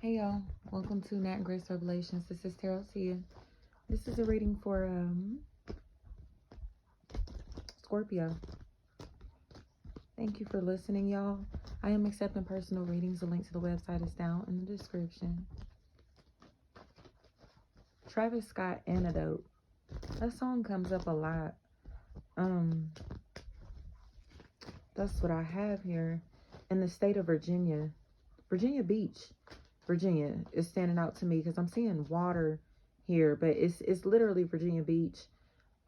Hey y'all, welcome to Nat and Grace Revelations. This is Tarot Tia. This is a reading for Scorpio. Thank you for listening, y'all. I am accepting personal readings. The link to the website is down in the description. Travis Scott Antidote. That song comes up a lot. That's what I have here. In the state of Virginia Beach, Virginia is standing out to me because I'm seeing water here, but it's literally Virginia Beach.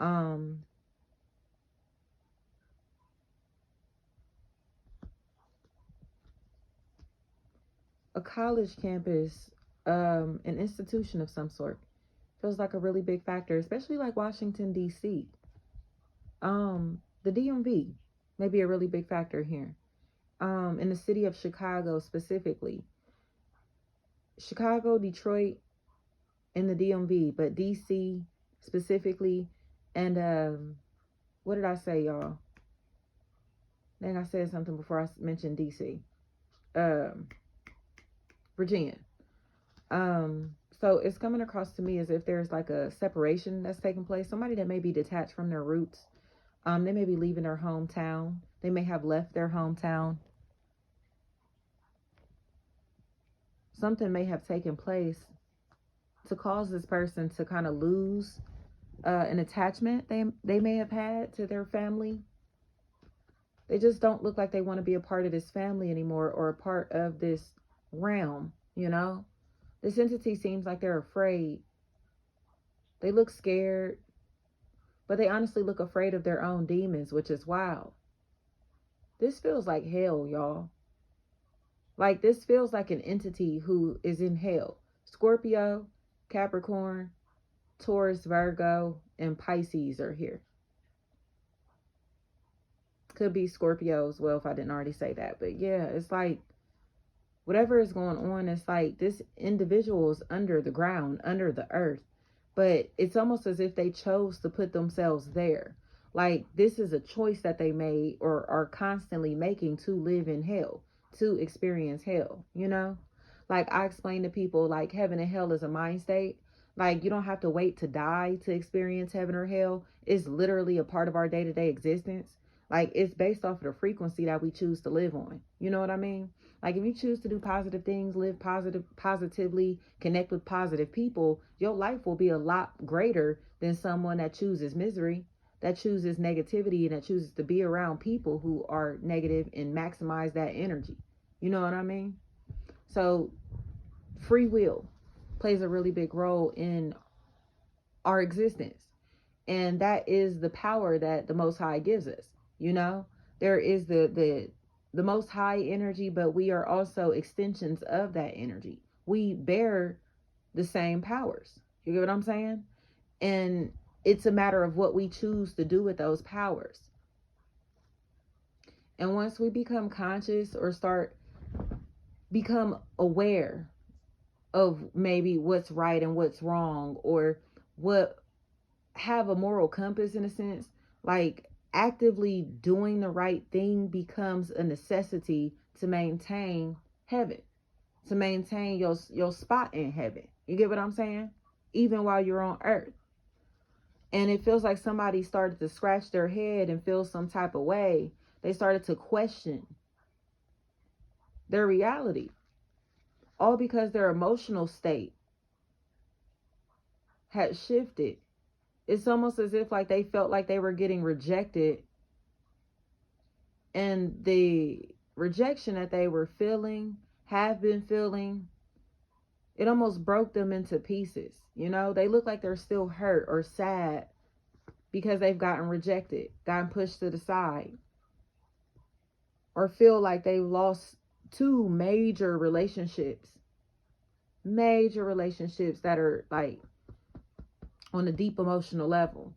A college campus, an institution of some sort. Feels like a really big factor, especially like Washington, D.C. The DMV may be a really big factor here. In the city of Chicago specifically. Chicago, Detroit, and the DMV, but D.C. specifically. And what did I say, y'all? I think I said something before I mentioned D.C. Virginia. So it's coming across to me as if there's like a separation that's taking place. Somebody that may be detached from their roots. They may be leaving their hometown. They may have left their hometown. Something may have taken place to cause this person to kind of lose an attachment they may have had to their family. They just don't look like they want to be a part of this family anymore, or a part of this realm, you know? This entity seems like they're afraid. They look scared, but they honestly look afraid of their own demons, which is wild. This feels like hell, y'all. Like, this feels like an entity who is in hell. Scorpio, Capricorn, Taurus, Virgo, and Pisces are here. Could be Scorpio as well if I didn't already say that. But yeah, it's like whatever is going on, it's like this individual is under the ground, under the earth. But it's almost as if they chose to put themselves there. Like, this is a choice that they made or are constantly making to live in hell, to experience hell, you know? Like, I explain to people, like, heaven and hell is a mind state. Like, you don't have to wait to die to experience heaven or hell. It's literally a part of our day-to-day existence. Like, it's based off of the frequency that we choose to live on. You know what I mean? Like, if you choose to do positive things, live positively, connect with positive people, your life will be a lot greater than someone that chooses misery, that chooses negativity, and that chooses to be around people who are negative and maximize that energy. You know what I mean? So free will plays a really big role in our existence. And that is the power that the Most High gives us. You know, there is the Most High energy, but we are also extensions of that energy. We bear the same powers. You get what I'm saying? And it's a matter of what we choose to do with those powers. And once we become conscious or become aware of maybe what's right and what's wrong, or what have a moral compass in a sense, like actively doing the right thing becomes a necessity to maintain heaven, to maintain your spot in heaven. You get what I'm saying? Even while you're on earth. And it feels like somebody started to scratch their head and feel some type of way. They started to question their reality, all because their emotional state had shifted. It's almost as if like they felt like they were getting rejected, and the rejection that they were feeling, have been feeling, it almost broke them into pieces. You know, they look like they're still hurt or sad because they've gotten rejected, gotten pushed to the side, or feel like they've lost two major relationships that are like on a deep emotional level.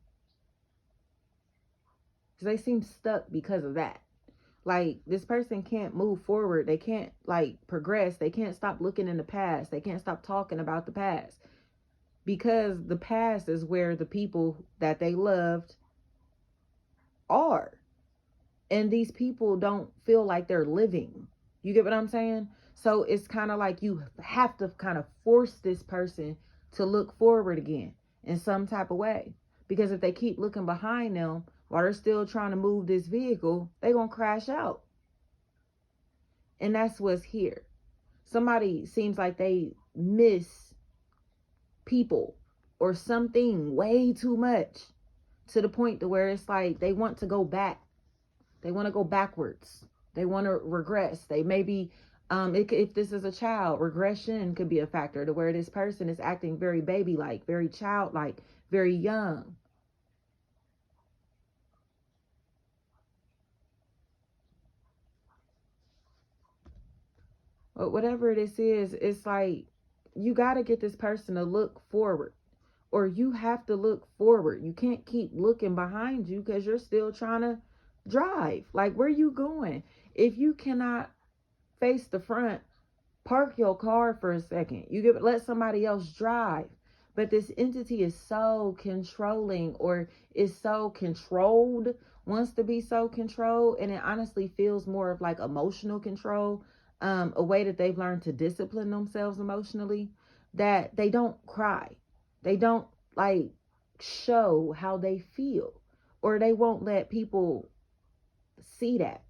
Because they seem stuck because of that. Like, this person can't move forward. They can't like progress. They can't stop looking in the past. They can't stop talking about the past, because the past is where the people that they loved are. And these people don't feel like they're living. You get what I'm saying? So it's kind of like you have to kind of force this person to look forward again in some type of way. Because if they keep looking behind them while they're still trying to move this vehicle, they're going to crash out. And that's what's here. Somebody seems like they miss people or something way too much, to the point to where it's like they want to go back. They want to go backwards. They want to regress. They maybe, if this is a child, regression could be a factor to where this person is acting very baby-like, very childlike, very young. But whatever this is, it's like you got to get this person to look forward, or you have to look forward. You can't keep looking behind you because you're still trying to drive. Like, where you going? If you cannot face the front, park your car for a second. Let somebody else drive. But this entity is so controlling, or is so controlled, wants to be so controlled, and it honestly feels more of like emotional control, a way that they've learned to discipline themselves emotionally, that they don't cry. They don't like show how they feel, or they won't let people see that.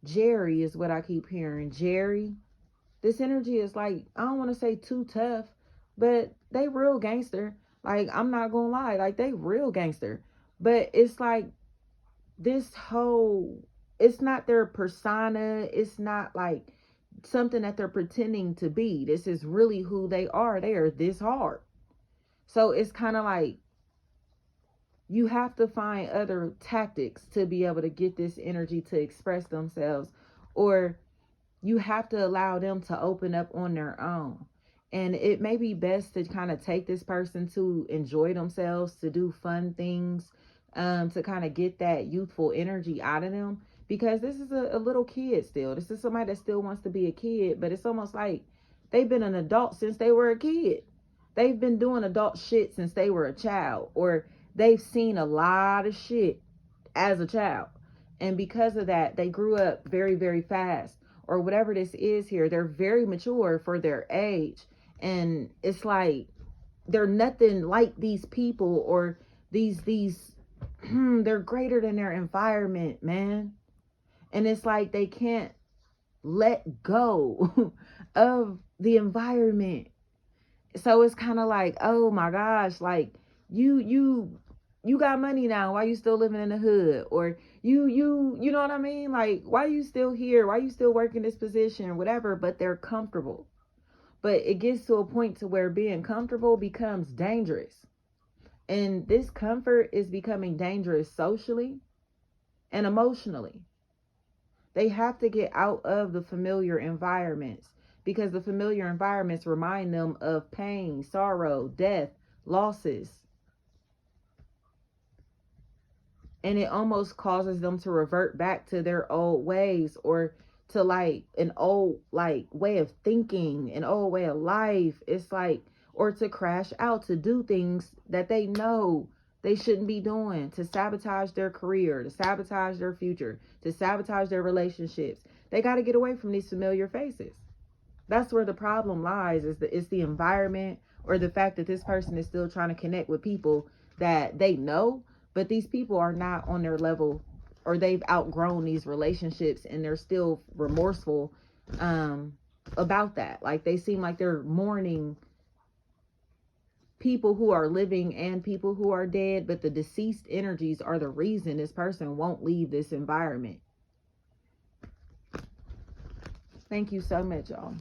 Jerry is what I keep hearing. Jerry. This energy is like, I don't want to say too tough, but they real gangster. Like, I'm not gonna lie, like they real gangster. But it's like this whole, it's not their persona. It's not like something that they're pretending to be. This is really who they are. They are this hard. So it's kind of like you have to find other tactics to be able to get this energy to express themselves, or you have to allow them to open up on their own. And it may be best to kind of take this person to enjoy themselves, to do fun things, to kind of get that youthful energy out of them. Because this is a little kid still. This is somebody that still wants to be a kid, but it's almost like they've been an adult since they were a kid. They've been doing adult shit since they were a child, or they've seen a lot of shit as a child. And because of that, they grew up very, very fast, or whatever this is here. They're very mature for their age. And it's like they're nothing like these people, or these they're greater than their environment, man. And it's like they can't let go of the environment. So it's kind of like, oh my gosh, like you got money now, why you still living in the hood? Or you know what I mean? Like, why you still here? Why you still working this position or whatever? But they're comfortable. But it gets to a point to where being comfortable becomes dangerous. And this comfort is becoming dangerous socially and emotionally. They have to get out of the familiar environments, because the familiar environments remind them of pain, sorrow, death, losses. And it almost causes them to revert back to their old ways, or to like an old like way of thinking, an old way of life. It's like, or to crash out, to do things that they know they shouldn't be doing, to sabotage their career, to sabotage their future, to sabotage their relationships. They got to get away from these familiar faces. That's where the problem lies, is it's the environment, or the fact that this person is still trying to connect with people that they know, but these people are not on their level, or they've outgrown these relationships and they're still remorseful about that. Like, they seem like they're mourning people who are living and people who are dead, but the deceased energies are the reason this person won't leave this environment. Thank you so much, y'all.